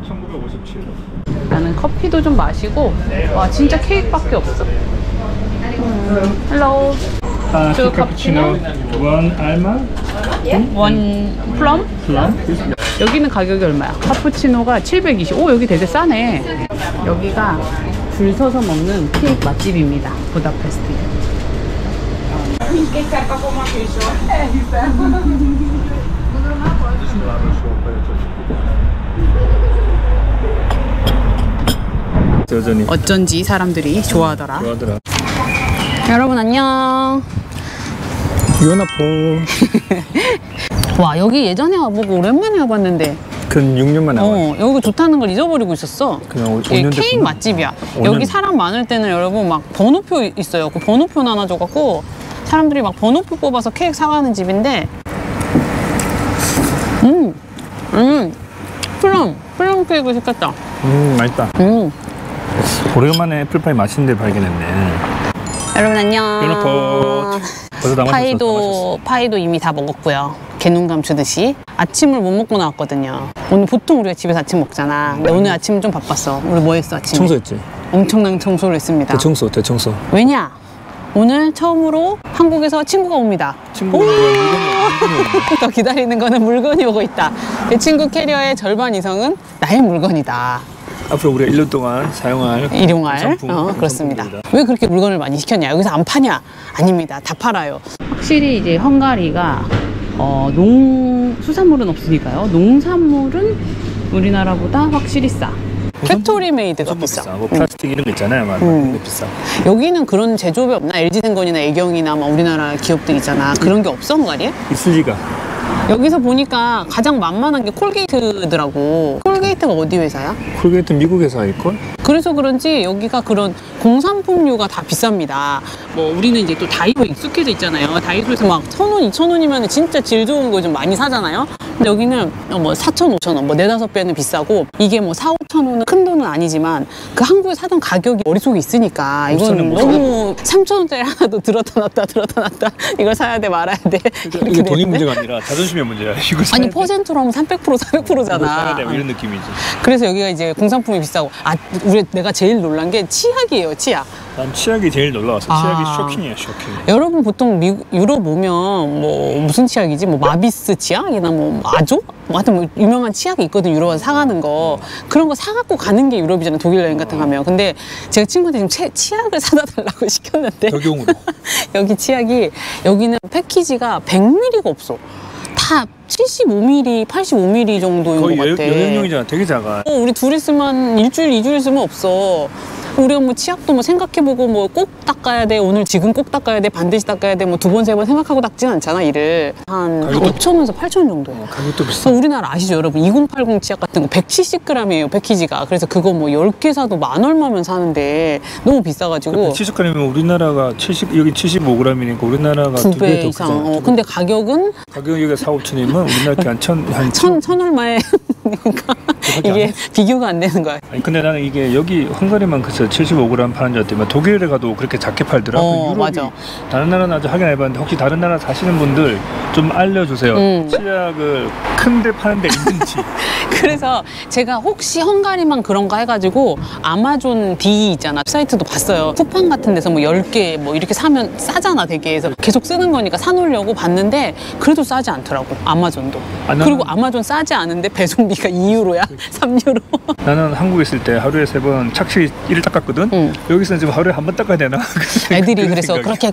1957. 나는 커피도 좀 마시고. 와, 진짜 케이크밖에 없어. 헬로. Two cappuccino, one almond, 원 플럼? plum. 여기는 가격이 얼마야? 카푸치노가 720. 오, 여기 되게 싸네. 여기가 줄 서서 먹는 케이크 맛집입니다. 부다페스트. 여전히 어쩐지 사람들이 좋아하더라. 좋아하더라. 여러분 안녕. 유나포. 와, 여기 예전에 와보고 오랜만에 와봤는데 근 6년 만에 나와. 여기 좋다는 걸 잊어버리고 있었어. 그냥 이게 5년 케이크 됐구나. 맛집이야. 5년. 여기 사람 많을 때는 여러분 막 번호표 있어요. 그 번호표 나눠줘갖고 사람들이 막 번호표 뽑아서 케이크 사가는 집인데 플럼 케이크 시켰다. 맛있다. 오래간만에 애플파이 맛있는 데 발견했네. 여러분 안녕. 유나포. 벌써 다 마셨어. 파이도 이미 다 먹었고요. 개눈감 주듯이 아침을 못 먹고 나왔거든요. 오늘 보통 우리가 집에서 아침 먹잖아. 근데 오늘 아침은 좀 바빴어. 우리 뭐 했어 아침에? 청소했지? 엄청난 청소를 했습니다. 대청소. 왜냐? 오늘 처음으로 한국에서 친구가 옵니다. 친구가 더 기다리는 거는 물건이 오고 있다. 내 친구 캐리어의 절반 이상은 나의 물건이다. 앞으로 우리가 1년 동안 사용할 일용할 그렇습니다. 왜 그렇게 물건을 많이 시켰냐? 여기서 안 파냐? 아닙니다. 다 팔아요. 확실히 이제 헝가리가 수산물은 없으니까요. 농산물은 우리나라보다 확실히 싸. 팩토리 메이드가 비싸. 뭐 플라스틱 이런 거 있잖아요. 비싸. 여기는 그런 제조업이 없나? LG생건이나 애경이나 뭐 우리나라 기업들 있잖아. 그런 게 없어, 헝가리에? 있을 리가. 여기서 보니까 가장 만만한 게 콜게이트더라고. 콜게이트가 어디 회사야? 콜게이트 미국 회사일걸? 그래서 그런지 여기가 그런 공산품류가 다 비쌉니다. 뭐 우리는 이제 또 다이소 익숙해져 있잖아요. 다이소에서 막 1,000원, 2,000원이면 진짜 질 좋은 거 좀 많이 사잖아요. 근데 여기는 뭐 4,000, 5,000원, 뭐 4-5배는 비싸고 이게 뭐 4-5,000원은 큰 돈은 아니지만 그 한국에 사던 가격이 머릿속에 있으니까 이건 너무 3,000원짜리 하나도 들었다 놨다 이걸 사야 돼 말아야 돼. 이게 돈이 문제가 아니라 자존심의 문제야. 이거 아니 퍼센트로 하면 300%, 400%잖아. 사야 돼 이런 느낌이지. 그래서 여기가 이제 공산품이 비싸고 내가 제일 놀란 게 치약이에요. 치약. 난 치약이 제일 놀라웠어. 치약이 쇼킹이야, 쇼킹. 여러분 보통 유럽 오면 뭐 무슨 치약이지? 뭐 마비스 치약이나 뭐 아조? 뭐 하여튼 뭐 유명한 치약이 있거든. 유럽 와서 사가는 거. 그런 거 사갖고 가는 게 유럽이잖아. 독일 여행 같은 거 하면. 근데 제가 친구한테 지금 치약을 사다 달라고 시켰는데 적용으로. 여기 치약이 여기는 패키지가 100ml가 없어. 다 75ml, 85ml 정도인 것 같아. 거의 여행용이잖아. 되게 작아. 우리 둘이 쓰면 일주일, 2주일 쓰면 없어. 우리가 뭐 치약도 뭐 생각해보고 뭐 꼭 닦아야 돼. 오늘 지금 꼭 닦아야 돼. 반드시 닦아야 돼. 뭐 2번, 3번 생각하고 닦진 않잖아, 이를. 한 5,000원에서 8,000원 정도야. 가격도 비싸. 우리나라 아시죠, 여러분? 2080 치약 같은 거 170g이에요, 패키지가. 그래서 그거 뭐 10개 사도 10,000얼마면 사는데 너무 비싸가지고. 170g이면 우리나라가 여기 75g이니까 우리나라가 2배 이상. 근데 가격은? 가격이 여기가 4-5천이면 우리나라 한 1,000얼마에. 그러니까 이게 비교가 안 되는 거야. 아니 근데 나는 이게 여기 헝가리만 그래서 75g 파는 줄 알았더니 독일에 가도 그렇게 작게 팔더라. 유럽이 맞아. 다른 나라는 아직 확인 안 해봤는데 혹시 다른 나라 사시는 분들 좀 알려주세요. 치약을 큰데 파는 데 있는지. 그래서 제가 혹시 헝가리만 그런가 해가지고 아마존 D 있잖아. 사이트도 봤어요. 쿠팡 같은 데서 뭐 10개 뭐 이렇게 사면 싸잖아 되게. 해서 계속 쓰는 거니까 사놓으려고 봤는데 그래도 싸지 않더라고. 아마존도. 그리고 아마존 싸지 않은데 배송비가 2유로야. 3유로. 나는 한국에 있을 때 하루에 3번 착실히 이를 닦았거든. 여기서는 지금 하루에 한 번 닦아야 되나? 애들이 그래서 그렇게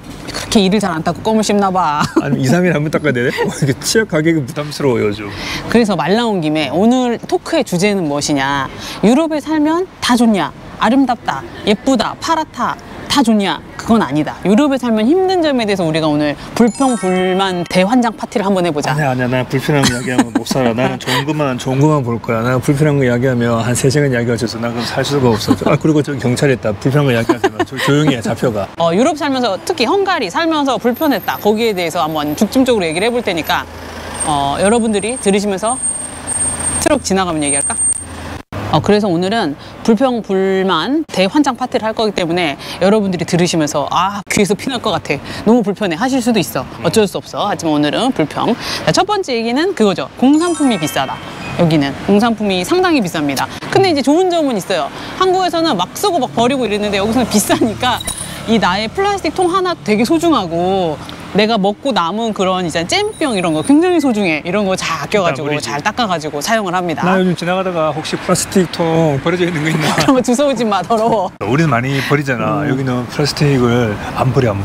이를 잘 안 닦고 껌을 씹나 봐. 아니 2-3일에 한 번 닦아야 되네? 이게 치약 가격이 부담스러워요 요즘. 그래서 말 나온 김에 오늘 토크의 주제는 무엇이냐. 유럽에 살면 다 좋냐. 아름답다, 예쁘다, 파랗다, 다 좋냐? 그건 아니다. 유럽에 살면 힘든 점에 대해서 우리가 오늘 불평불만 대환장 파티를 한번 해보자. 아니야. 나 불편한 거 이야기하면 못 살아. 나는 좋은 것만 볼 거야. 나는 불편한 거 이야기하면 한 3시간 이야기하셔서 나 그럼 살 수가 없어. 그리고 저 경찰이 있다. 불편한 거 이야기하면 조용히 해. 잡혀가. 유럽 살면서 특히 헝가리 살면서 불편했다. 거기에 대해서 한번 중점적으로 얘기를 해볼 테니까 여러분들이 들으시면서 트럭 지나가면 얘기할까? 그래서 오늘은 불평불만 대환장 파티를 할 거기 때문에 여러분들이 들으시면서 귀에서 피날 것 같아. 너무 불편해 하실 수도 있어. 어쩔 수 없어. 하지만 오늘은 불평. 자, 첫 번째 얘기는 그거죠. 공산품이 비싸다. 여기는 공산품이 상당히 비쌉니다. 근데 이제 좋은 점은 있어요. 한국에서는 막 쓰고 막 버리고 이랬는데 여기서는 비싸니까 이 나의 플라스틱 통 하나 되게 소중하고 내가 먹고 남은 그런 이제 잼병 이런 거 굉장히 소중해. 이런 거 잘 아껴가지고 잘 닦아가지고 사용을 합니다. 나 요즘 지나가다가 혹시 플라스틱 통 버려져 있는 거 있나? 그런 거 주워오지 마, 더러워. 우리는 많이 버리잖아. 여기는 플라스틱을 안 버려.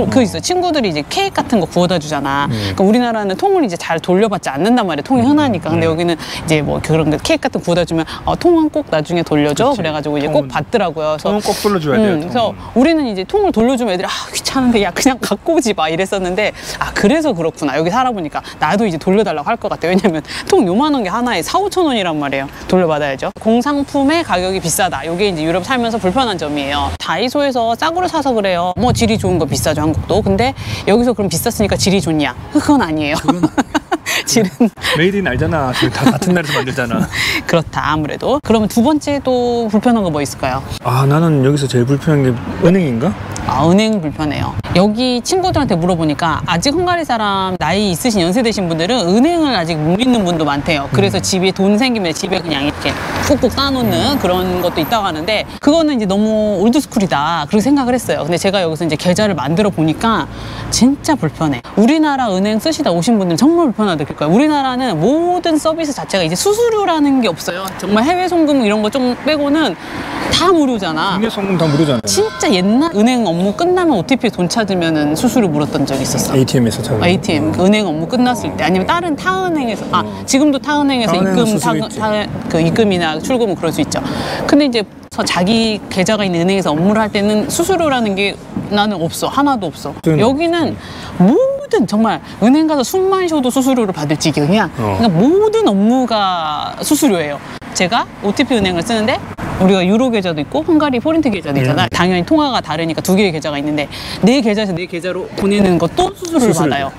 그 있어. 친구들이 이제 케이크 같은 거 구워다 주잖아. 그러니까 우리나라는 통을 이제 잘 돌려받지 않는단 말이야. 통이 흔하니까. 근데 여기는 이제 뭐 그런 거 케이크 같은 거 구워다 주면 통은 꼭 나중에 돌려줘. 그치. 그래가지고 이제 꼭 받더라고요. 그래서 통은 꼭 돌려줘야 돼요. 그래서 우리는 이제 통을 돌려주면 애들이 귀찮은데 야 그냥 갖고 오지 마 이랬었는데 그래서 그렇구나. 여기 살아보니까 나도 이제 돌려달라고 할 것 같아. 왜냐면 통 요만한 게 하나에 4,000~5,000 원이란 말이에요. 돌려받아야죠. 공산품의 가격이 비싸다. 이게 이제 유럽 살면서 불편한 점이에요. 다이소에서 싸구려 사서 그래요. 뭐 질이 좋은 거 비싸죠, 한국도. 근데 여기서 그럼 비쌌으니까 질이 좋냐? 그건 아니에요. 질은 메이드 인 알잖아. 다 같은 나라에서 만들잖아. 그렇다, 아무래도. 그러면 두 번째 또 불편한 거 뭐 있을까요? 나는 여기서 제일 불편한 게 은행인가? 은행 불편해요. 여기 친구들한테 물어보니까 아직 헝가리 사람 나이 있으신 연세 되신 분들은 은행을 아직 못 믿는 분도 많대요. 그래서 집에 돈 생기면 집에 그냥 이렇게 꾹꾹 쌓아놓는 그런 것도 있다고 하는데 그거는 이제 너무 올드스쿨이다 그렇게 생각을 했어요. 근데 제가 여기서 이제 계좌를 만들어 보니까 진짜 불편해. 우리나라 은행 쓰시다 오신 분들은 정말 불편하다 느낄 거예요. 우리나라는 모든 서비스 자체가 이제 수수료라는 게 없어요. 정말 해외 송금 이런 거 좀 빼고는 다 무료잖아. 국내 송금 다 무료잖아. 진짜 옛날 은행 업무 끝나면 OTP 돈 찾으면 수수료 물었던 적이 있었어. ATM에서 찾아. ATM 은행 업무 끝났을 때 아니면 다른 타은행에서 지금도 타은행에서 입금이나 출금은 그럴 수 있죠. 근데 이제 자기 계좌가 있는 은행에서 업무를 할 때는 수수료라는 게 나는 없어. 하나도 없어. 여기는 모든 정말 은행 가서 숨만 쉬어도 수수료를 받을 지경이야. 그러니까 모든 업무가 수수료예요. 제가 OTP 은행을 쓰는데 우리가 유로 계좌도 있고 헝가리 포린트 계좌도 있잖아. 당연히 통화가 다르니까 두 개의 계좌가 있는데 내 계좌에서 내 계좌로 보내는 것도 수수료를 받아요.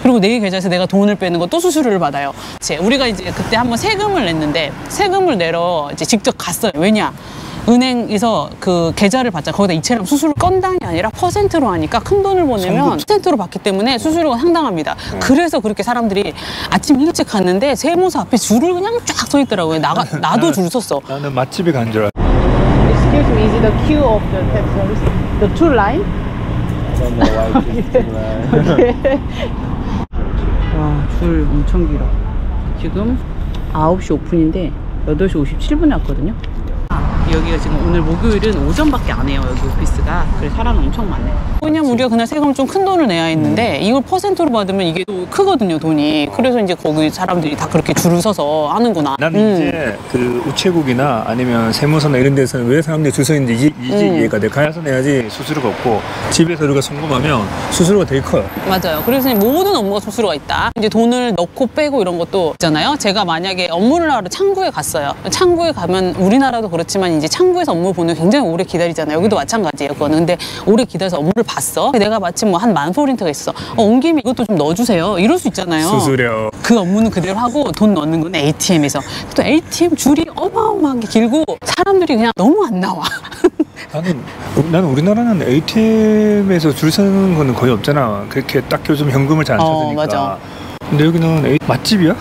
그리고 내 계좌에서 내가 돈을 빼는 것도 수수료를 받아요. 우리가 이제 그때 한번 세금을 냈는데 세금을 내러 이제 직접 갔어요. 왜냐? 은행에서 그 계좌를 받자 거기다 이체랑 수수료 건당이 아니라 퍼센트로 하니까 큰 돈을 보내면 퍼센트로 받기 때문에 수수료가 상당합니다. 그래서 그렇게 사람들이 아침 일찍 갔는데 세무서 앞에 줄을 그냥 쫙 서 있더라고요. 나도 줄 섰어. 나는 맛집에 간 줄 알아. Excuse me, is it the queue of the tax service? The two line? I don't know why it's two line. 와, 줄 엄청 길어. 지금 9시 오픈인데 8시 57분에 왔거든요. 여기가 지금 오늘 목요일은 오전밖에 안 해요. 여기 오피스가. 그래서 사람 엄청 많네. 왜냐면 우리가 그날 세금 좀 큰 돈을 내야 했는데 이걸 퍼센트로 받으면 이게 또 크거든요, 돈이. 그래서 이제 거기 사람들이 다 그렇게 줄을 서서 하는구나. 나는 이제 그 우체국이나 아니면 세무서나 이런 데서는 왜 사람들이 줄 서 있는지 이제 이해가 돼. 가서 내야지 수수료가 없고 집에서 우리가 송금하면 수수료가 되게 커요. 맞아요. 그래서 모든 업무가 수수료가 있다. 이제 돈을 넣고 빼고 이런 것도 있잖아요. 제가 만약에 업무를 하러 창구에 갔어요. 창구에 가면 우리나라도 그렇지만 이제 창구에서 업무 보는 굉장히 오래 기다리잖아요. 여기도 마찬가지예요. 그거는. 근데 오래 기다려서 업무를 봤어. 내가 마침 뭐 한 10,000포린트가 있어. 온 김에 이것도 좀 넣어주세요. 이럴 수 있잖아요. 수수료. 그 업무는 그대로 하고 돈 넣는 건 ATM에서. 또 ATM 줄이 어마어마하게 길고 사람들이 그냥 너무 안 나와. 나는 우리나라는 ATM에서 줄 서는 거는 거의 없잖아. 그렇게 딱 요즘 현금을 잘 안 찾으니까. 맞아. 근데 여기는 맛집이야?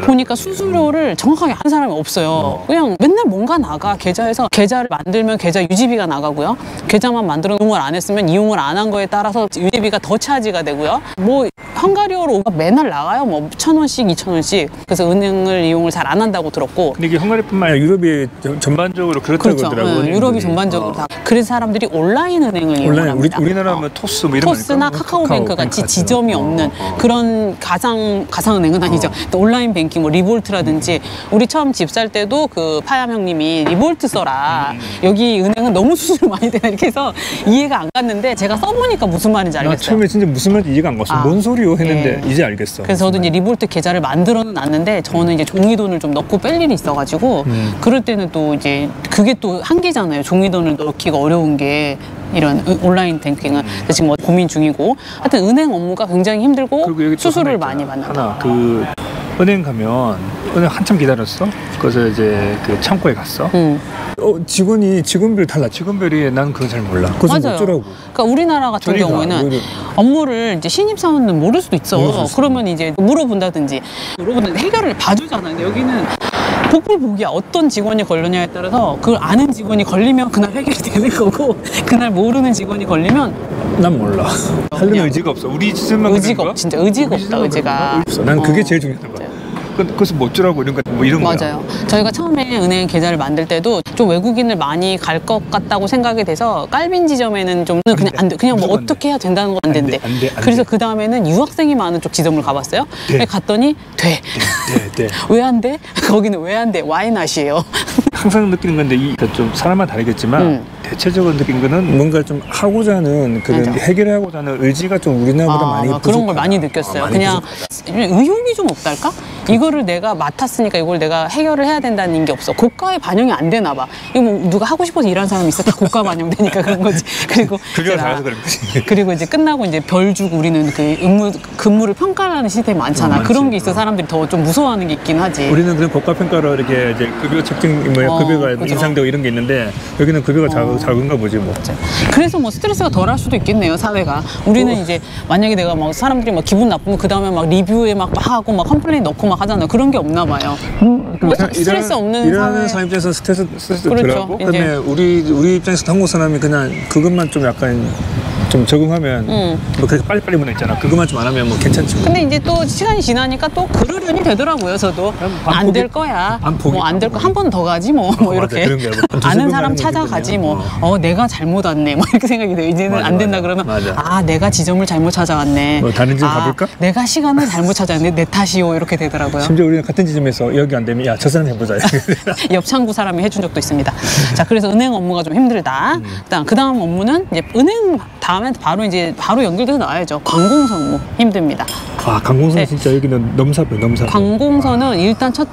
보니까 수수료를 정확하게 하는 사람이 없어요. 그냥 맨날 뭔가 나가. 계좌에서 계좌를 만들면 계좌 유지비가 나가고요. 계좌만 만들어 이용을 안 했으면 이용을 안 한 거에 따라서 유지비가 더 차지가 되고요. 뭐 헝가리어로 맨날 나가요. 뭐 1,000원씩 2,000원씩. 그래서 은행을 이용을 잘 안 한다고 들었고. 근데 이게 헝가리뿐만 아니라 유럽이 전반적으로 그렇다고 그렇죠. 그러더라고요. 유럽이 전반적으로 다. 그래서 사람들이 온라인 은행을 이용을 합니다. 우리나라 하면 토스 뭐 이런 토스나 카카오뱅크 같이 지점이 없는 그런 가상은행은 아니죠. 또 온라인 뱅킹, 뭐 리볼트라든지 우리 처음 집 살 때도 그 파얌 형님이 리볼트 써라. 여기 은행은 너무 수수료 많이 되나 이렇게 해서 이해가 안 갔는데 제가 써보니까 무슨 말인지 알겠어요. 처음에 진짜 무슨 말인지 이해가 안 갔어. 뭔 소리요 했는데 이제 알겠어. 그래서 저도 이제 리볼트 계좌를 만들어는 놨는데 저는 이제 종이돈을 좀 넣고 뺄 일이 있어가지고 그럴 때는 또 이제 그게 또 한계잖아요. 종이돈을 넣기가 어려운 게. 이런 온라인 뱅킹은 지금 고민 중이고 하여튼 은행 업무가 굉장히 힘들고 수수료를 많이 받는다. 그 은행 가면 오늘 한참 기다렸어. 그래서 이제 그 창고에 갔어. 직원별 달라. 직원별이 난 그건 잘 몰라. 그래서 맞아요. 어쩌라고. 그러니까 우리나라 같은 저리가, 경우에는 우리- 업무를 이제 신입사원은 모를 수도 있어. 모를 수 있어. 그러면 이제 물어본다든지 해결을 봐주잖아. 근데 여기는 복불복이야. 어떤 직원이 걸렸냐에 따라서 그걸 아는 직원이 걸리면 그날 해결이 되는 거고 그날 모르는 직원이 걸리면 난 몰라. 하려는 그냥 의지가 없어. 우리 시즌만 의지가 없, 진짜 의지가 없다. 의지가. 난 그게 어. 제일 중요한 거야. 그래서 뭐 어쩌라고 이런 거 뭐 이런 거야. 맞아요. 저희가 처음에 은행 계좌를 만들 때도 좀 외국인을 많이 갈 것 같다고 생각이 돼서 깔빈 지점에는 좀 그냥 안 돼. 그냥 뭐 무조건 안 어떻게 해야 된다는 건 안 된대. 안 돼, 안 그래서 돼. 그 다음에는 유학생이 많은 쪽 지점을 가봤어요. 네. 갔더니 돼. 네. 왜 안 돼? 거기는 왜 안 돼? 와이낫이에요. 항상 느끼는 건데 좀 사람마다 다르겠지만 대체적으로 느낀 거는 뭔가 좀 하고자 하는 그런 맞아. 해결하고자 하는 의지가 좀 우리나라보다 많이 그런 걸 부족하다. 많이 느꼈어요. 많이 그냥 부족하다. 의욕이 좀 없달까? 이거를 내가 맡았으니까 이걸 내가 해결을 해야 된다는 게 없어. 고가에 반영이 안 되나 봐. 이거 뭐 누가 하고 싶어서 일하는 사람이 있어? 다 고가 반영되니까 그런 거지. 그리고 급여가 이제 잘해서 그런 거지. 그리고 이제 끝나고 이제 별 주고 우리는 그 근무를 평가하는 시스템이 많잖아. 많지. 그런 게 있어 사람들이 더 좀 무서워하는 게 있긴 하지. 우리는 그런 고가평가로 이렇게 이제 급여 측정 급여가 그죠. 인상되고 이런 게 있는데 여기는 급여가 작은가 보지 뭐. 그래서 뭐 스트레스가 덜 할 수도 있겠네요, 사회가. 우리는 이제 만약에 내가 막 사람들이 막 기분 나쁘면 그 다음에 막 리뷰에 막 하고 막 컴플레인 넣고 막 하잖아요. 그런 게 없나 봐요. 스트레스 없는 일하는 사회. 사람 입장에서 스트레스 그렇죠. 덜하고 이제. 그다음에 우리 입장에서 한국 사람이 그냥 그것만 좀 약간 좀 적응하면 뭐 그렇게 빨리빨리 문화 있잖아. 그것만 좀 안 하면 뭐 괜찮지 뭐. 근데 이제 또 시간이 지나니까 또 그러려니 되더라고요, 저도. 안 될 거야. 뭐 안 될 거 한 번 더 가지 뭐. 뭐 맞아. 이렇게. 그런 게 뭐 한 두세 아는 번 사람 가는 거 찾아가지 있거든요. 뭐. 내가 잘못 왔네. 뭐 이렇게 생각이 돼요. 이제는 맞아, 안 된다 맞아. 그러면 맞아. 내가 지점을 잘못 찾아왔네. 뭐 다른 지점 가볼까? 내가 시간을 잘못 찾아왔네. 내 탓이요. 이렇게 되더라고요. 심지어 우리는 같은 지점에서 여기 안 되면 야 저 사람 해보자. 옆 창구 사람이 해준 적도 있습니다. 자, 그래서 은행 업무가 좀 힘들다. 그 다음 업무는 이제 은행 다음에 바로 연결돼서 나와야죠. 관공서 업무 힘듭니다. 관공서는 네. 진짜 여기는 넘사벽. 관공서는 일단 첫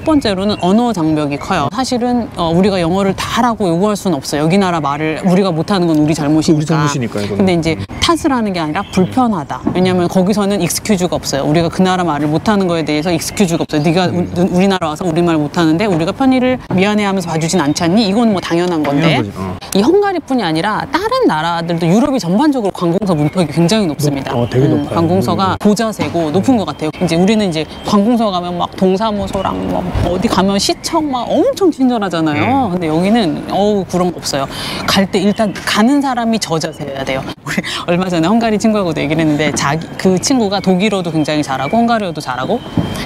번째로는 언어 장벽이 커요. 사실은 우리가 영어를 다 하라고 요구할 수는 없어요. 여기 나라 말을 우리가 못하는 건 우리 잘못이니까. 우리 잘못이니까, 이거는. 근데 이제 탓을 하는 게 아니라 불편하다. 왜냐하면 거기서는 익스큐즈가 없어요. 우리가 그 나라 말을 못하는 거에 대해서 익스큐즈가 없어요. 네가 우리나라 와서 우리말 못하는데 우리가 편의를 미안해하면서 봐주진 않지 않니? 이건 뭐 당연한 건데 당연한 거지. 이 헝가리뿐이 아니라 다른 나라들도 유럽이 전반적으로 관공서 문턱이 굉장히 높습니다. 되게 높아요. 관공서가 보자세고 높은 것 같아요. 이제 우리는 이제 관공서 가면 막 동사무소랑 막 어디 가면 시청 막 엄청 친절하잖아요. 근데 여기는 그런 거 없어요. 갈 때 일단 가는 사람이 저 자세여야 돼요. 우리 얼마 전에 헝가리 친구하고도 얘기를 했는데 그 친구가 독일어도 굉장히 잘하고 헝가리어도 잘하고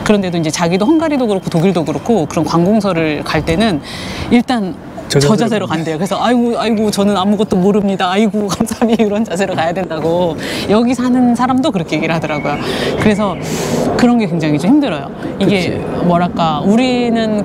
그런데도 이제 자기도 헝가리도 그렇고 독일도 그렇고 그런 관공서를 갈 때는 일단 저 자세로 간대요. 그래서 아이고 저는 아무것도 모릅니다. 아이고 감사합니다. 이런 자세로 가야 된다고. 여기 사는 사람도 그렇게 얘기를 하더라고요. 그래서 그런 게 굉장히 좀 힘들어요. 이게 뭐랄까 우리는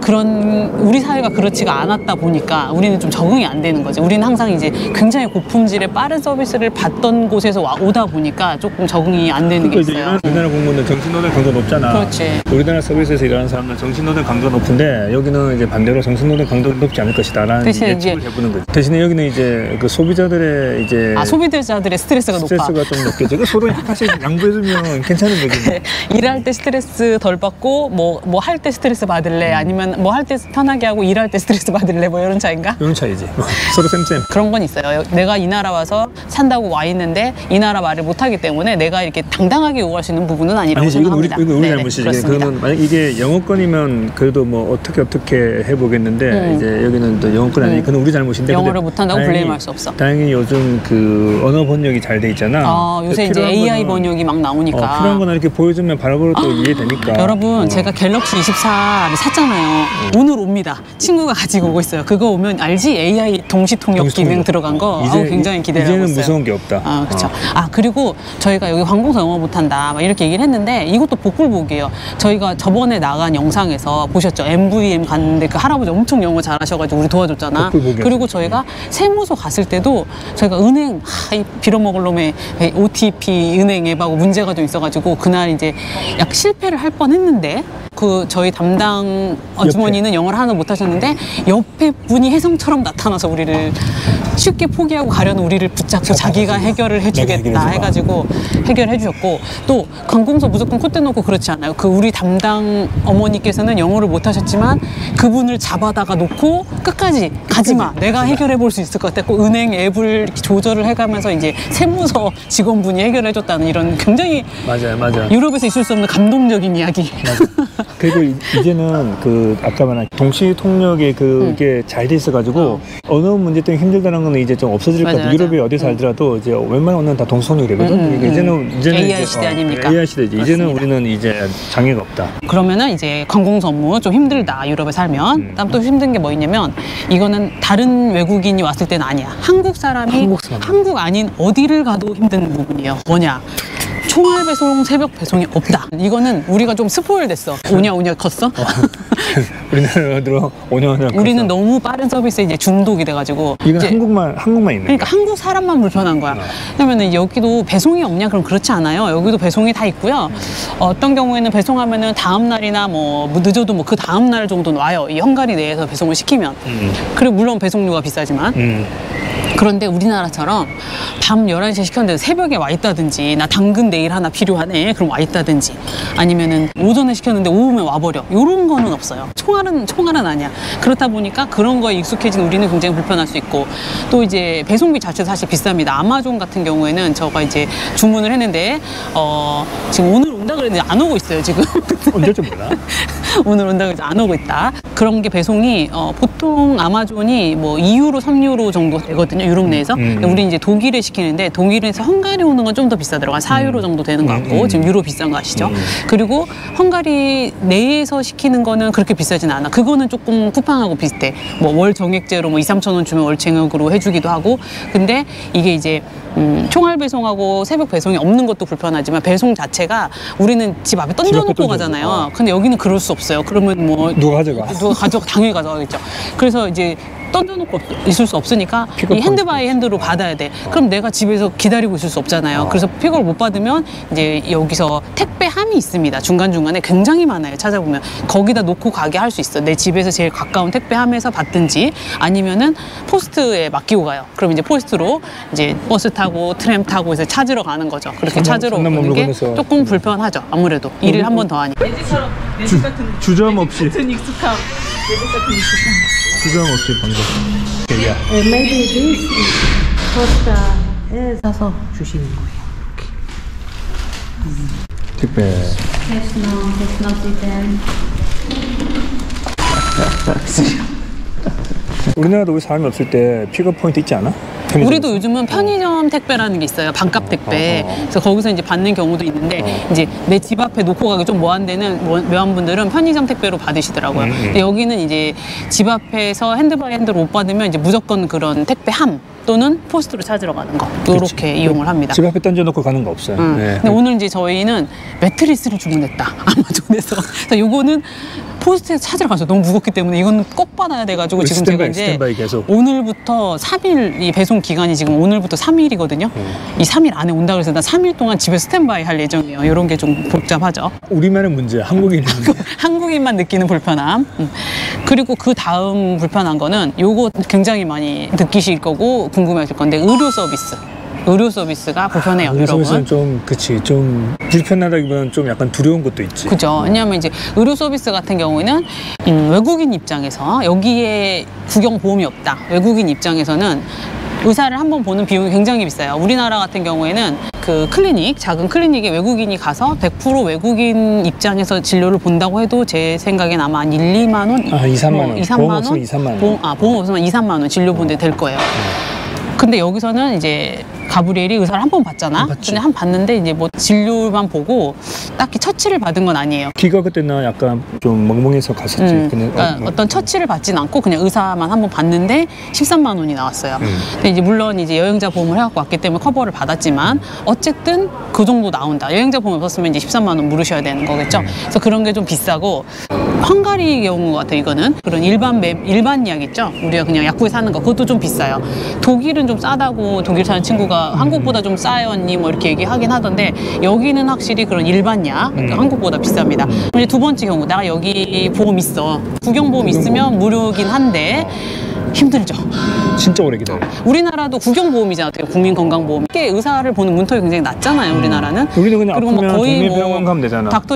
우리 사회가 그렇지가 않았다 보니까 우리는 좀 적응이 안 되는 거죠. 우리는 항상 이제 굉장히 고품질의 빠른 서비스를 받던 곳에서 오다 보니까 조금 적응이 안 되는 게 있어요. 우리나라 공무원은 정신노동 강도 높잖아. 그렇지. 우리나라 서비스에서 일하는 사람은 정신노동 강도 높은데 여기는 이제 반대로 정신노동 강도는 높지 않을 것이다. 대신에 예측을 해보는 거지. 대신에 여기는 이제 그 소비자들의 이제 소비자들의 스트레스가 높아. 스트레스가 좀 높겠죠. 서로 하나씩 양보해주면 괜찮은 거지. 일할 때 스트레스 덜 받고 뭐 할 때 스트레스 받을래 아니면 뭐 할 때 편하게 하고 일할 때 스트레스 받을래 뭐 이런 차이인가? 이런 차이지. 서로 쌤쌤. 그런 건 있어요. 내가 이 나라 와서 산다고 와 있는데 이 나라 말을 못하기 때문에 내가 이렇게 당당하게 요구할 수 있는 부분은 아니라고 아니지, 이건 생각합니다. 이건 우리 네네, 잘못이지. 그렇습니다. 그러면 만약 이게 영어권이면 그래도 뭐 어떻게 해보겠는데 이제 여기는 또 영어권이 아니니까 그건 우리 잘못인데. 영어를 근데 못한다고 다행히- 블레임할 수 없어. 다행히 요즘 그 언어 번역이 잘 돼 있잖아. 요새 이제 필요한 AI 거는- 번역이 막 나오니까. 필요한 거는 이렇게 보여주면 바로바로 또 이해되니까. 여러분 제가 갤럭시 24를 샀잖아요. 오늘 옵니다. 친구가 가지고 오고 있어요. 그거 오면 알지? AI 동시통역 기능 들어간 거. 굉장히 기대를 하고 이제는 있어요. 무서운 게 없다. 그렇죠. 그리고 저희가 여기 관공서 영어 못한다 막 이렇게 얘기를 했는데 이것도 복불복이에요. 저희가 저번에 나간 영상에서 보셨죠? MVM 갔는데 그 할아버지 엄청 영어 잘하셔가지고 우리 도와줬잖아. 복불복이었죠. 그리고 저희가 세무서 갔을 때도 저희가 은행 이 빌어먹을 놈의 OTP 은행 앱하고 문제가 좀 있어가지고 그날 이제 약 실패를 할 뻔했는데 그 저희 담당 주머니는 영어를 하나 못 하셨는데 옆에 분이 혜성처럼 나타나서 우리를 쉽게 포기하고 가려는 우리를 붙잡고 자기가 해결을 해주겠다 해가지고 해결해 주셨고, 또 관공서 무조건 콧대 놓고 그렇지 않아요. 그 우리 담당 어머니께서는 영어를 못 하셨지만 그분을 잡아다가 놓고 끝까지 가지마, 내가 해결해 볼 수 있을 것 같아. 은행 앱을 조절을 해가면서 이제 세무서 직원분이 해결해 줬다는 이런 굉장히 맞아요. 유럽에서 있을 수 없는 감동적인 이야기. 그리고 이제는 그 아까 말한 동시 통역의 그게 잘 돼 있어가지고 언어 문제 때문에 힘들다는 거는 이제 좀 없어질 것 같아요. 유럽에 어디 살더라도 이제 웬만한 언어는 다 동시 통역이거든. 그러니까 이제는 AI 시대 아닙니까? AI 시대지. 이제는 우리는 이제 장애가 없다. 그러면은 이제 관공서 업무 좀 힘들다, 유럽에 살면. 그다음 또 힘든 게 뭐 있냐면, 이거는 다른 외국인이 왔을 때는 아니야. 한국 사람이 한국 아닌 어디를 가도 힘든 부분이에요. 뭐냐? 총알 배송, 새벽 배송이 없다. 이거는 우리가 좀 스포일 됐어. 오냐 컸어? 우리나라로 5년 우리는 너무 빠른 서비스에 이제 중독이 돼가지고. 이건 한국만 있는 그러니까 거야. 한국 사람만 불편한 거야. 왜냐면 여기도 배송이 없냐? 그럼 그렇지 않아요. 여기도 배송이 다 있고요. 어떤 경우에는 배송하면은 다음 날이나 뭐 늦어도 뭐 그 다음 날 정도는 와요. 이 헝가리 내에서 배송을 시키면. 그리고 물론 배송료가 비싸지만. 그런데 우리나라처럼 밤 11시에 시켰는데 새벽에 와 있다든지, 나 당근 내일 하나 필요하네, 그럼 와 있다든지, 아니면은 오전에 시켰는데 오후면 와버려, 이런 거는 없어요. 총알은 아니야. 그렇다 보니까 그런 거에 익숙해진 우리는 굉장히 불편할 수 있고, 또 이제 배송비 자체도 사실 비쌉니다. 아마존 같은 경우에는 제가 이제 주문을 했는데 지금 오늘 온다 그랬는데 안 오고 있어요. 지금 언제쯤 몰라? 오늘 온다고 해서 안 오고 있다. 그런 게 배송이 보통 아마존이 뭐 2유로, 3유로 정도 되거든요, 유럽 내에서. 우리 이제 독일에 시키는데, 독일에서 헝가리 오는 건 좀 더 비싸더라고요. 4유로 정도 되는 것 같고, 지금 유로 비싼 거 아시죠? 그리고 헝가리 내에서 시키는 거는 그렇게 비싸진 않아. 그거는 조금 쿠팡하고 비슷해. 뭐 월 정액제로 뭐 2, 3천 원 주면 월 정액으로 해주기도 하고. 근데 이게 이제 총알 배송하고 새벽 배송이 없는 것도 불편하지만, 배송 자체가 우리는 집 앞에 던져놓고 가잖아요. 근데 여기는 그럴 수 없어요. 그러면 뭐 누가 가져가? 당연히 가져가겠죠. 그래서 이제 던져놓고 있을 수 없으니까 이 핸드 바이 핸드로 받아야 돼. 그럼 내가 집에서 기다리고 있을 수 없잖아요. 그래서 픽업을 못 받으면 이제 여기서 택배함이 있습니다. 중간중간에 굉장히 많아요. 찾아보면 거기다 놓고 가게 할 수 있어. 내 집에서 제일 가까운 택배함에서 받든지, 아니면은 포스트에 맡기고 가요. 그럼 이제 포스트로 이제 버스 타고 트램 타고 해서 찾으러 가는 거죠. 그렇게 찾으러 오는 게 조금 불편하죠. 아무래도 일을 한 번 더 하니. 내 집처럼 주저함 없이 익숙함. 내 집 같은 익숙함. 주저함 없이 방금. Maybe this pasta 사서 주시는 거예요. 택배. Yes, no, it's not eaten. 우리나라도 우리 사람이 없을 때 픽업 포인트 있지 않아? 우리도 요즘은 편의점 택배라는 게 있어요. 반값 택배. 그래서 거기서 이제 받는 경우도 있는데, 이제 내 집 앞에 놓고 가기 좀 뭐한 데는 묘한 분들은 편의점 택배로 받으시더라고요. 근데 여기는 이제 집 앞에서 핸드바이 핸드로 못 받으면 이제 무조건 그런 택배함 또는 포스트로 찾으러 가는 거, 요렇게 이용을 합니다. 집 앞에 던져놓고 가는 거 없어요. 네. 근데 오늘 이제 저희는 매트리스를 주문했다, 아마존에서. 그래서 요거는 포스트에서 찾으러 가서 너무 무겁기 때문에 이거는 꼭 받아야 돼가지고 지금 제가 이제 스탠바이 계속. 오늘부터 3일, 이 배송 기간이 지금 오늘부터 3일이거든요. 이 3일 안에 온다 그래서 나 3일 동안 집에 스탠바이 할 예정이에요. 이런 게 좀 복잡하죠. 우리만의 문제야. 한국인의 문제. 한국인만 느끼는 불편함. 그리고 그 다음 불편한 거는 요거 굉장히 많이 느끼실 거고 궁금해하실 건데, 의료 서비스. 의료 서비스가 불편해요, 의료 서비스는 유럽은. 좀 불편하다기보다는 좀 약간 두려운 것도 있지. 그죠. 왜냐하면 이제 의료 서비스 같은 경우에는 외국인 입장에서 여기에 국영 보험이 없다. 외국인 입장에서는 의사를 한번 보는 비용이 굉장히 비싸요. 우리나라 같은 경우에는 그 클리닉, 작은 클리닉에 외국인이 가서 100% 외국인 입장에서 진료를 본다고 해도 제 생각엔 아마 한 1, 2만 원? 2, 3만 원. 2, 3만 보험 원? 없으면 2, 3만 원. 보험 없으면 2, 3만 원 진료 보는데 될 거예요. 근데 여기서는 이제 가브리엘이 의사를 한 번 봤잖아. 근데 한 번 봤는데 이제 뭐 진료만 보고 딱히 처치를 받은 건 아니에요. 귀가 그때 나 약간 좀 멍멍해서 갔었지. 그러니까 어떤 처치를 받진 않고 그냥 의사만 한 번 봤는데 13만 원이 나왔어요. 근데 이제 물론 이제 여행자 보험을 해갖고 왔기 때문에 커버를 받았지만 어쨌든 그 정도 나온다. 여행자 보험 없었으면 이제 13만 원 물으셔야 되는 거겠죠. 그래서 그런 게 좀 비싸고, 헝가리 경우 같아. 이거는 그런 일반 약 있죠. 우리가 그냥 약국에 사는 거, 그것도 좀 비싸요. 독일은 좀 싸다고 독일 사는 친구가 물가가 한국보다 좀 싸요 언니 뭐 이렇게 얘기하긴 하던데 여기는 확실히 그런 일반야 그러니까 한국보다 비쌉니다. 그럼 이제 두 번째 경우 나 여기 보험 있어. 구경보험 있으면 무료긴 한데 힘들죠. 진짜 오래 기다려. 우리나라도 구경보험이잖아. 어떻게 국민건강보험. 이게 의사를 보는 문턱이 굉장히 낮잖아요. 우리나라는. 우리는 그냥 그리고 뭐 아프면 거의 동네병원 가면 되잖아. 닥터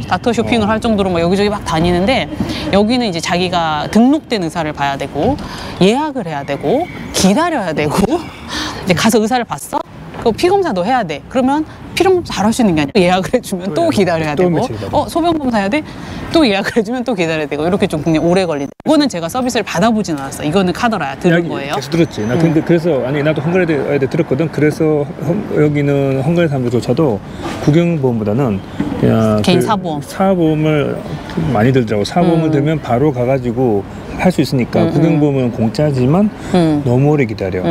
닥터 쇼핑을 할 정도로 막 여기저기 막 다니는데 여기는 이제 자기가 등록된 의사를 봐야 되고 예약을 해야 되고 기다려야 되고 이제 가서 의사를 봤어? 그 피검사도 해야 돼. 그러면 피검사 바로 할 수 있는 게 아니라 예약을 해주면 또 기다려야 또 되고 며칠 기다려. 소변검사 해야 돼? 또 예약을 해주면 또 기다려야 되고 이렇게 좀 굉장히 오래 걸린다. 이거는 제가 서비스를 받아보진 않았어. 이거는 카더라야. 들은 거예요. 계속 들었지. 나 근데 그래서 아니 나도 헝가리에 들었거든. 그래서 여기는 헝가리 사람들조차도 구경보험보다는 그냥 개인 사보험. 사보험을 많이 들더라고. 사보험을 들면 바로 가가지고 할 수 있으니까 구경보험은 공짜지만 너무 오래 기다려.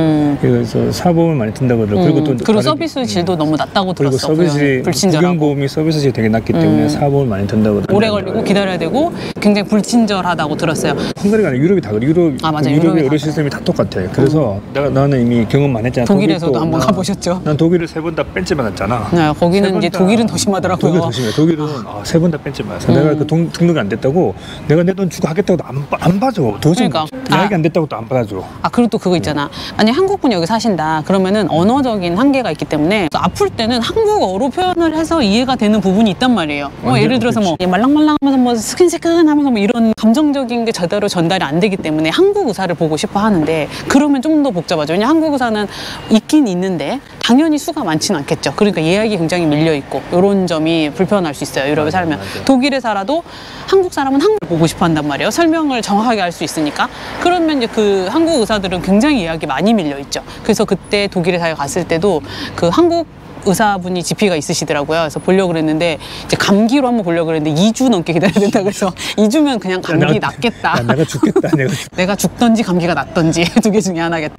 그래서 사보험을 많이 든다고 하더라고. 그리고 또 그리고 서비스 질도 너무 낮다고 그리고 들었어. 서비스 불친절하고. 구경보험이 서비스질이 되게 낮기 때문에 사보험을 많이 든다고 하더라고. 오래 걸리고 기다려야 되고 굉장히 불친절하다고 들었어요. 헝가리가 아니라 유럽이 다 그래. 아, 맞아요. 유럽의 유럽이 의료 다 시스템이 다 똑같아. 그래서 나는 이미 경험 많이 했잖아. 독일에서도 독일도 한번 가보셨죠? 난 독일을 3번 다 벤치 받았잖아. 네, 거기는 세번 이제 다- 독일은 더 심하더라고요. 독일 더 심해. 독일은 3번 다 벤치 받았어. 내가 그 등록이 안 됐다고 내가 내 돈 주고 하겠다고도 안 봐줘. 도저히 그러니까. 예약이 안 됐다고 또 안 받아줘. 아, 그리고 또 그거 있잖아. 아니, 한국분 여기 사신다. 그러면은 언어적인 한계가 있기 때문에 아플 때는 한국어로 표현을 해서 이해가 되는 부분이 있단 말이에요. 완전 예를 들어서 뭐 말랑말랑 하면서 뭐 스킨스킨 하면서 뭐 이런 감정적인 게 제대로 전달이 안 되기 때문에 한국 의사를 보고 싶어 하는데 그러면 좀 더 복잡하죠. 왜냐면 한국 의사는 있긴 있는데 당연히 수가 많지는 않겠죠. 그러니까 예약이 굉장히 밀려 있고 이런 점이 불편할 수 있어요. 유럽에 살면. 맞아. 독일에 살아도 한국 사람은 한국을 보고 싶어 한단 말이에요. 설명을 정확하게 할 수 있으니까. 그러면 이제 그 한국 의사들은 굉장히 예약이 많이 밀려 있죠. 그래서 그때 독일에 갔을 때도 그 한국 의사분이 GP가 있으시더라고요. 그래서 보려고 그랬는데 이제 감기로 한번 보려고 그랬는데 2주 넘게 기다려야 된다 그래서 2주면 그냥 감기 낫겠다. 야, 내가 죽겠다. 내가 죽던지 감기가 낫던지 두 개 중에 하나겠다.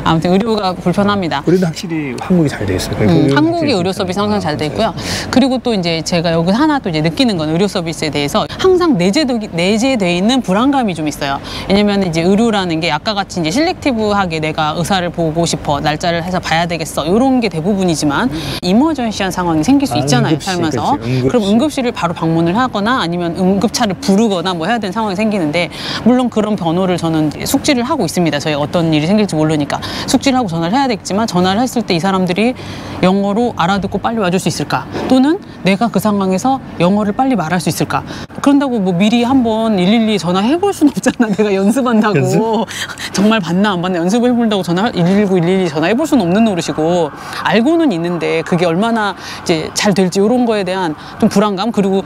아무튼 의료가 불편합니다. 우리도 확실히 한국이 잘 돼 있어요. 한국의 의료 서비스 항상 잘 돼 있고요. 그리고 또 이제 제가 여기 하나 또 이제 느끼는 건 의료 서비스에 대해서 항상 내재돼 있는 불안감이 좀 있어요. 왜냐면 이제 의료라는 게 아까 같이 이제 실렉티브하게 내가 의사를 보고 싶어 날짜를 해서 봐야 되겠어 이런 게 대부분이지만 이머전시한 상황이 생길 수 있잖아요. 응급실, 살면서. 그치, 응급실. 그럼 응급실을 바로 방문을 하거나 아니면 응급차를 부르거나 뭐 해야 되는 상황이 생기는데 물론 그런 번호를 저는 숙지를 하고 있습니다. 저희가 어떤 일이 생길지 모르니까 숙지를 하고 전화를 해야 되겠지만 전화를 했을 때 이 사람들이 영어로 알아듣고 빨리 와줄 수 있을까? 또는 내가 그 상황에서 영어를 빨리 말할 수 있을까? 그런다고 뭐 미리 한번 112 전화해 볼 수는 없잖아. 내가 연습한다고. 연습? 정말 봤나 안 봤나 연습을 해본다고 119, 112 전화해 볼 수는 없는 노릇이고 알고는 있는데 그게 얼마나 이제 잘 될지 이런 거에 대한 좀 불안감 그리고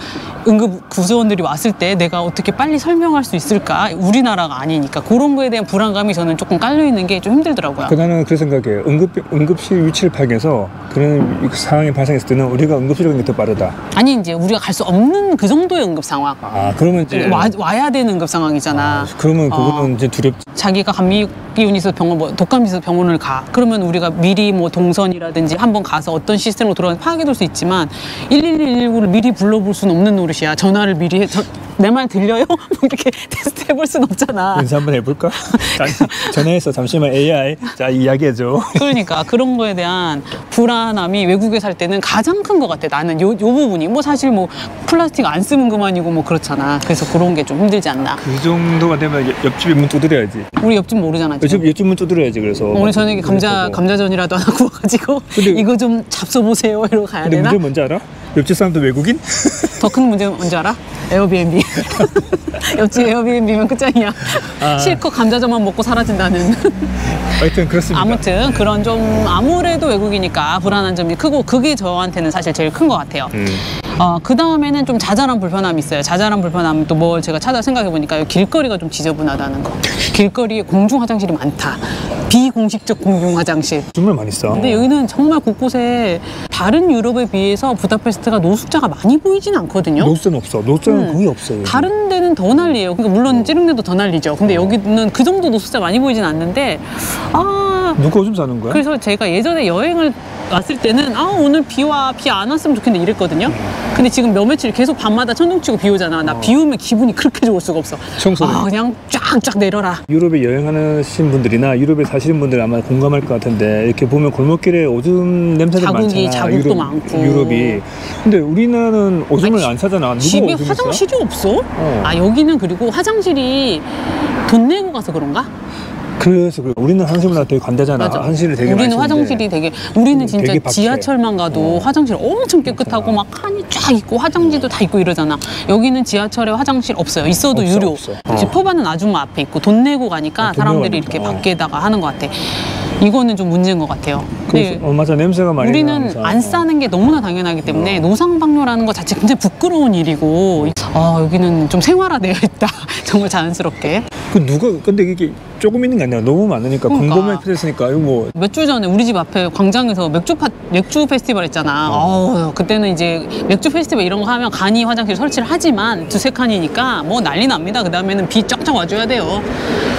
응급 구조원들이 왔을 때 내가 어떻게 빨리 설명할 수 있을까? 우리나라가 아니니까 그런 거에 대한 불안감이 저는 조금 깔려 있는 게 좀 힘들더라고요. 나는 그런 생각해요. 응급실 위치를 파악해서 그런 상황이 발생했을 때는 우리가 응급실에 가는 게 더 빠르다. 아니 이제 우리가 갈 수 없는 그 정도의 응급 상황. 아, 그러면 이제 와야 되는 응급 상황이잖아. 그러면 그거는 이제 두렵지. 자기가 감기 기운이 있어서 병원, 뭐 독감이 있어서 병원을 가. 그러면 우리가 미리 뭐 동선이라든지 한번 가서 어떤 시스템으로 들어가는지 파악해둘 수 있지만 112, 119를 미리 불러볼 수는 없는 노릇이야. 전화를 미리 내 말 들려요? 뭐 이렇게 테스트 해볼 수는 없잖아. 연습 한번 해볼까? 전화해서 잠시만 AI 자 이야기해줘. 그러니까 그런 거에 대한 불안함이 외국에 살 때는 가장 큰 것 같아. 나는 요 부분이 뭐 사실 뭐 플라스틱 안 쓰면 그만이고 뭐 그렇잖아. 그래서 그런 게 좀 힘들지 않나. 그 정도가 되면 옆집에 문 두드려야지. 우리 옆집 모르잖아. 지금. 옆집 문 두드려야지. 그래서 오늘 저녁에 감자전이라도 하나 구워가지고 근데- 이거 좀 잡숴보세요 이러고 가야 근데 되나? 문제 뭔지 알아? 옆집 사람도 외국인? 더 큰 문제는 뭔지 알아? 에어비앤비. 옆집 에어비앤비면 끝장이야. 아. 실컷 감자전만 먹고 사라진다는. 하여튼 그렇습니다. 아무튼 그런 좀 아무래도 외국이니까 불안한 점이 크고 그게 저한테는 사실 제일 큰 것 같아요. 그 다음에는 좀 자잘한 불편함이 있어요. 자잘한 불편함 또 뭘 제가 찾아 생각해 보니까 길거리가 좀 지저분하다는 거. 길거리에 공중 화장실이 많다. 비공식적 공중 화장실. 정말 많이 써. 근데 여기는 정말 곳곳에 다른 유럽에 비해서 부다페스트가 노숙자가 많이 보이진 않거든요. 노스는 없어. 노스는 거의 없어요. 다른 데는 더 난리예요. 그러니까 물론 찌릉내도 더 난리죠. 근데 여기는 그 정도 노숙자 많이 보이진 않는데 누가 오줌 싸는 거야? 그래서 제가 예전에 여행을 왔을 때는 오늘 비 안 왔으면 좋겠는데 이랬거든요. 근데 지금 몇 며칠 계속 밤마다 천둥 치고 비 오잖아. 나 비 오면 기분이 그렇게 좋을 수가 없어. 청소를. 그냥 쫙쫙 내려라. 유럽에 여행하신 분들이나 유럽에 사시는 분들 아마 공감할 것 같은데 이렇게 보면 골목길에 오줌 냄새들 많잖아. 자국도 많고. 유럽이. 근데 우리나라는 오줌을 안 싸잖아. 누가 집에 오줌을 싸? 화장실이 없어? 여기는 그리고 화장실이 돈 내고 가서 그런가? 그래서 우리는 화장실보다 되게 관대잖아. 맞아. 화장실을 되게 많이 우리는 화장실이 되게 우리는 진짜 되게 박해. 지하철만 가도 화장실 엄청 깨끗하고 막 칸이 쫙 있고 화장지도 다 있고 이러잖아. 여기는 지하철에 화장실 없어요. 있어도 없어, 유료. 없어. 포반은 아줌마 앞에 있고 돈 내고 가니까 돈 사람들이 내고 이렇게 가니까. 밖에다가 하는 것 같아. 이거는 좀 문제인 것 같아요. 근데 맞아. 냄새가 많이 우리는 나면서. 안 싸는 게 너무나 당연하기 때문에 노상방뇨라는 것 자체 굉장히 부끄러운 일이고 여기는 좀 생활화되어 있다. 정말 자연스럽게. 근데 이게 조금 있는 게 아니라 너무 많으니까 그러니까. 공범에 필요했으니까 이거 뭐 몇 주 전에 우리 집 앞에 광장에서 맥주 페스티벌 했잖아. 그때는 이제 맥주 페스티벌 이런 거 하면 간이 화장실 설치를 하지만 두세 칸이니까 뭐 난리 납니다. 그 다음에는 비 쫙쫙 와줘야 돼요.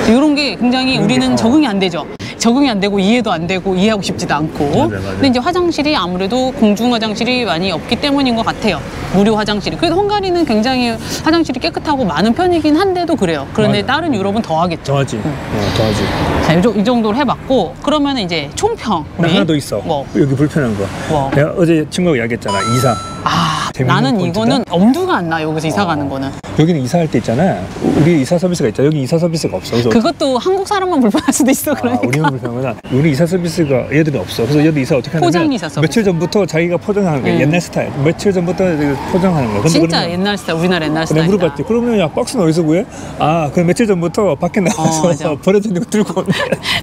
이런 게 굉장히 우리는 적응이 안 되죠. 적응이 안 되고 이해도 안 되고 이해하고 싶지도 않고. 맞아. 근데 이제 화장실이 아무래도 공중 화장실이 많이 없기 때문인 것 같아요. 무료 화장실이. 그래도 헝가리는 굉장히 화장실이 깨끗하고 많은 편이긴 한데도 그래요. 그런데 맞아. 다른 유럽은 더 하겠죠. 더하지. 더하지. 자, 이 정도로 해봤고 그러면 이제 총평. 나 우리. 하나 더 있어. 뭐? 여기 불편한 거. 뭐? 내가 어제 친구가 이야기했잖아. 이사. 재밌는 나는 포인트다? 이거는 엄두가 안 나. 여기서 이사 가는 거는. 여기는 이사할 때 있잖아. 우리 이사 서비스가 있잖아. 여기 이사 서비스가 없어. 그래서 그것도 한국 사람만 불편할 수도 있어. 그러니까. 우리만 불편하구나. 우리 이사 서비스가 얘들이 없어. 그래서 얘들 이사 어떻게 하냐면 포장 이사 서비스. 며칠 전부터 자기가 포장하는 거야. 옛날 스타일. 며칠 전부터 포장하는 거야. 근데 진짜 그러면 옛날 스타일, 우리나라 옛날 내가 스타일. 물어봤지. 그러면 야 박스는 어디서 구해? 그럼 며칠 전부터 밖에 나가서 맞아. 버려진 거 들고 오네.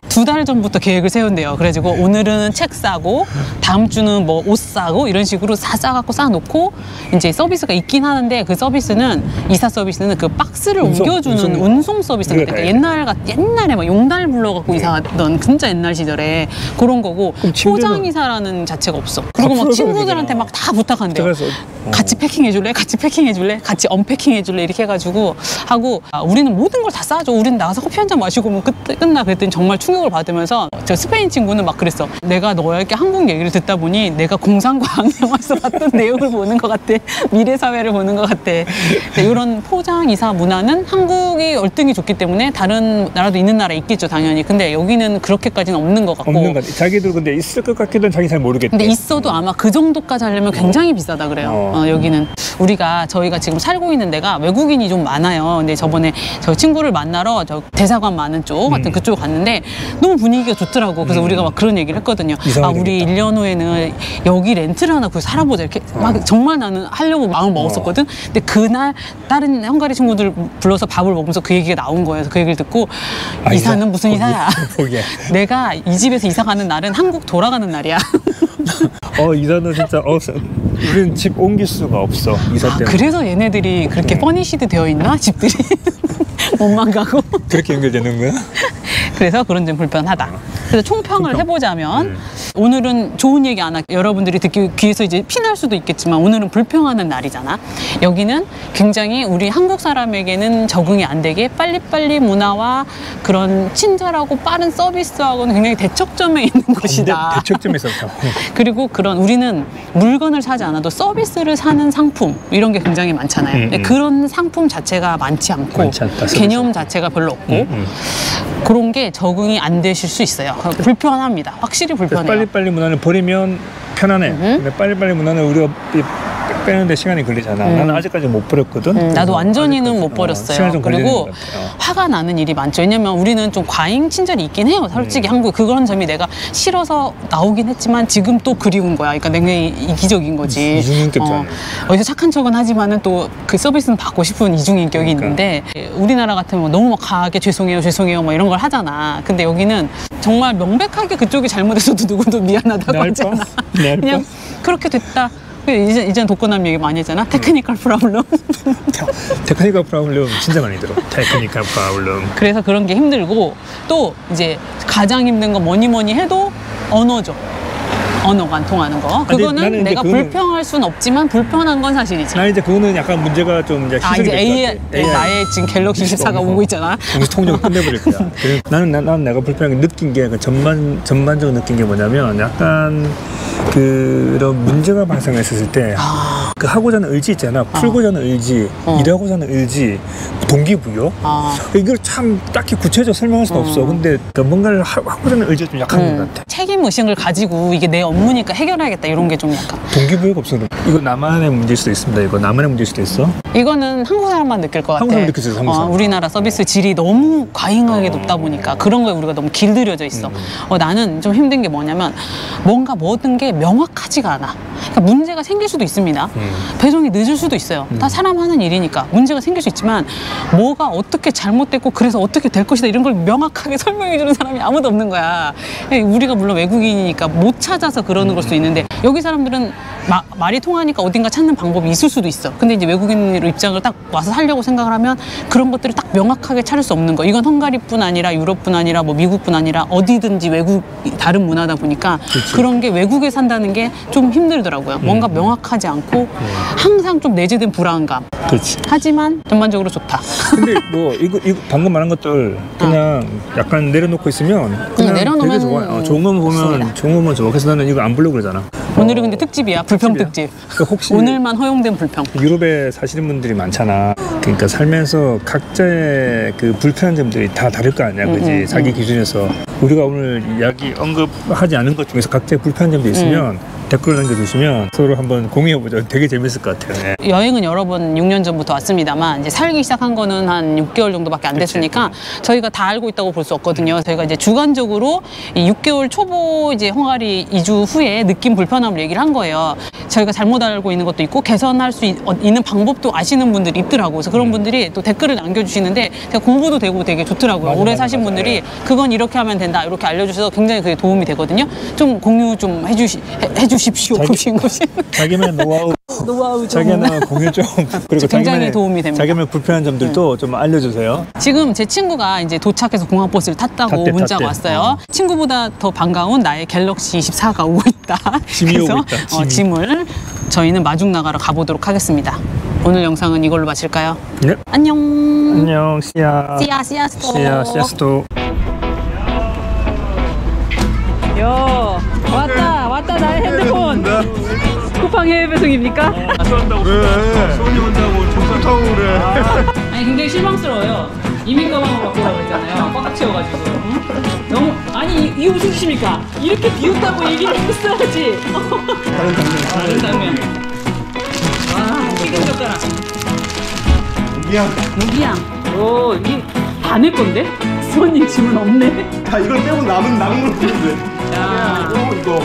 2달 전부터 계획을 세운대요. 그래가지고 오늘은 책 싸고 다음 주는 뭐 옷 싸고 이런 식으로 싸갖고 싸놓고 이제 서비스가 있긴 하는데 그 서비스는 이사 서비스는 그 박스를 옮겨주는 운송 서비스가 그래, 있대요. 옛날에 막 용달 불러갖고 이사하던 진짜 옛날 시절에 그런 거고 포장 이사라는 자체가 없어. 그리고 막 친구들한테 막 다 부탁한대요. 그래서 같이 패킹해줄래? 같이 패킹해줄래? 같이 언패킹해줄래? 이렇게 해가지고 하고 우리는 모든 걸 다 싸줘. 우리는 나가서 커피 한 잔 마시고 오면 끝나. 그랬더니 정말 충격을 받으면서 저 스페인 친구는 막 그랬어. 내가 너에게 한국 얘기를 듣다 보니 내가 공상과학 영화에서 봤던 내용을 보는 것 같아. 미래 사회를 보는 것 같아. 이런 포장 이사 문화는 한국이 열등이 좋기 때문에 다른 나라도 있는 나라에 있겠죠, 당연히. 근데 여기는 그렇게까지는 없는 것 같고. 없는 것 같아. 자기들 근데 있을 것 같기도 자기 잘 모르겠대. 근데 있어도 아마 그 정도까지 하려면 굉장히 비싸다 그래요. 여기는 저희가 지금 살고 있는 데가 외국인이 좀 많아요. 근데 저번에 저 친구를 만나러 저 대사관 많은 쪽 같은 그쪽 갔는데 너무 분위기가 좋더라고. 그래서 우리가 막 그런 얘기를 했거든요. 우리 1년 후에는 여기 렌트를 하나 구해서 살아보자. 이렇게 막 정말 나는 하려고 마음을 먹었었거든. 근데 그날 다른 헝가리 친구들 불러서 밥을 먹으면서 그 얘기가 나온 거예요. 그래서 그 얘기를 듣고 이사는 무슨 이사야. 내가 이 집에서 이사 가는 날은 한국 돌아가는 날이야. 이사는 진짜 우리는 집 옮길 수가 없어. 이사 때문에. 그래서 얘네들이 그렇게 퍼니시드 되어 있나? 집들이 몸만 가고. 그렇게 연결되는 거야? 그래서 그런 점 불편하다. 그래서 총평을 해보자면 오늘은 좋은 얘기 안 할게. 여러분들이 듣기 귀에서 이제 피날 수도 있겠지만 오늘은 불평하는 날이잖아. 여기는 굉장히 우리 한국 사람에게는 적응이 안 되게 빨리빨리 문화와 그런 친절하고 빠른 서비스하고는 굉장히 대척점에 있는 곳이다. 대척점에 있었죠. 그리고 우리는 물건을 사지 않아도 서비스를 사는 상품 이런 게 굉장히 많잖아요. 근데 그런 상품 자체가 많지 않고 많지 않다, 개념 자체가 별로 없고 그런 게 적응이 안 되실 수 있어요. 불편합니다. 확실히 불편해요. 빨리빨리 문화를 버리면 편안해. 근데 빨리빨리 문화는 우리가 빼는데 시간이 걸리잖아. 나는 아직까지 못 버렸거든. 나도 완전히는 못 버렸어요. 시간이 좀 그리고 화가 나는 일이 많죠. 왜냐면 우리는 좀 과잉 친절이 있긴 해요. 솔직히 한국 그런 점이 내가 싫어서 나오긴 했지만 지금 또 그리운 거야. 그러니까 굉장히 이기적인 거지. 이중인격자네. 어디서 착한 척은 하지만은 또 그 서비스는 받고 싶은 이중인격이 있는데 우리나라 같으면 너무 막 강하게 죄송해요 뭐 이런 걸 하잖아. 근데 여기는 정말 명백하게 그쪽이 잘못해서도 누구도 미안하다고 하잖아. 그냥 그렇게 됐다. 이제는 독거남 얘기 많이 했잖아. 테크니컬 프로블럼. 테크니컬 프로블럼 진짜 많이 들어. 테크니컬 프로블럼. 그래서 그런 게 힘들고 또 이제 가장 힘든 건 뭐니 해도 언어죠. 언어가 안 통하는 거. 근데 그거는 나는 이제 내가 그거는- 불평할 순 없지만 불편한 건 사실이지. 나 이제 그거는 약간 문제가 좀 이제 아, 희석이 이제 될 것 같아. 나의 지금 갤럭시 24가 오고 있잖아. 공식 통역을 끝내버릴 거야. 그래서 나는 내가 불편하게 느낀 게 그 전반적으로 느낀 게 뭐냐면 약간 그런 문제가 발생했을 때 그 하고자 하는 의지 있잖아. 풀고자 하는 의지, 일하고자 하는 의지, 동기부여. 이걸 참 딱히 구체적으로 설명할 수는 없어. 근데 그 뭔가를 하고자 하는 의지가 좀 약한 것 같아. 책임 의식을 가지고 이게 내 업무니까 해결해야겠다 이런 게 좀 약간. 동기부여가 없어. 이거 나만의 문제일 수도 있습니다. 이거 나만의 문제일 수도 있어. 이거는 한국 사람만 느낄 것 같아. 한국 사람 느낄 수 있어, 한국 사람. 우리나라 서비스 질이 너무 과잉하게 높다 보니까 그런 거에 우리가 너무 길들여져 있어. 나는 좀 힘든 게 뭐냐면 뭔가 모든 게 명확하지가 않아. 그러니까 문제가 생길 수도 있습니다. 배송이 늦을 수도 있어요. 다 사람 하는 일이니까 문제가 생길 수 있지만 뭐가 어떻게 잘못됐고 그래서 어떻게 될 것이다 이런 걸 명확하게 설명해 주는 사람이 아무도 없는 거야. 우리가 물론 외국인이니까 못 찾아서 그러는 걸 수도 있는데 여기 사람들은 말이 통하니까 어딘가 찾는 방법이 있을 수도 있어. 근데 이제 외국인으로 입장을 딱 와서 살려고 생각을 하면 그런 것들을 딱 명확하게 찾을 수 없는 거. 이건 헝가리뿐 아니라 유럽뿐 아니라 뭐 미국뿐 아니라 어디든지 외국 다른 문화다 보니까 그런 게 외국에 산다는 게 좀 힘들더라고요. 뭔가 명확하지 않고 항상 좀 내재된 불안감. 그렇지. 하지만 전반적으로 좋다. 근데 뭐 이거 방금 말한 것들 그냥 약간 내려놓고 있으면 그냥 내려놓으면 되게 좋아요. 좋은 거 보면 좋습니다. 좋은 거만 좋아. 그래서 나는 이거 안 보려고 그러잖아. 오늘은 근데 특집이야. 불평 특집. 그러니까 혹시 오늘만 허용된 불평. 유럽에 사시는 분들이 많잖아. 그러니까 살면서 각자의 그 불편한 점들이 다 다를 거 아니야, 그지? 자기 기준에서 우리가 오늘 이야기 언급하지 않은 것 중에서 각자의 불편한 점도 있으면 댓글 남겨주시면 서로 한번 공유해보죠. 되게 재밌을 것 같아요. 네. 여행은 여러 번 6년 전부터 왔습니다만 이제 살기 시작한 거는 한 6개월 정도밖에 안 됐으니까 저희가 다 알고 있다고 볼 수 없거든요. 저희가 이제 주관적으로 이 6개월 초보 이제 헝가리 이주 후에 느낀 불편함을 얘기를 한 거예요. 저희가 잘못 알고 있는 것도 있고 개선할 수 있는 방법도 아시는 분들이 있더라고요. 그래서 그런 분들이 또 댓글을 남겨주시는데 제가 공부도 되고 되게 좋더라고요. 오래 사신 분들이 그건 이렇게 하면 된다 이렇게 알려주셔서 굉장히 그게 도움이 되거든요. 좀 공유 좀 해주십시오. 보신 것이 자기만의 노하우 좀. 자기만의 공유 좀 그리고 굉장히 도움이 됩니다. 자기만의 불편한 점들도 좀 알려주세요. 지금 제 친구가 이제 도착해서 공항버스를 탔다고 문자가 왔어요. 친구보다 더 반가운 나의 갤럭시 24가 오고 있다. 짐이 그래서 오고 있다, 짐이. 짐을 저희는 마중 나가러 가보도록 하겠습니다. 오늘 영상은 이걸로 마칠까요? 네. 안녕. 안녕, 씨야. 씨야 씨야스토. 요 왔다 나의 핸드폰. 쿠팡 해외 배송입니까? 그래. 손이 온다고 족선 타고 그래. 아니 굉장히 실망스러워요. 이민 가방으로 갖고 오라고 했잖아요. 꽉 채워가지고. 너무 아니 이 무슨 짓입니까? 이렇게 비웃다고 얘기를 했어야지. 다른 장면. 와 튀김 젓가락. 무기양. 오 이 다 낼 건데? 수원님 짐은 없네. 야, 이걸 빼고 남은 물 쓰는데. 야. 이거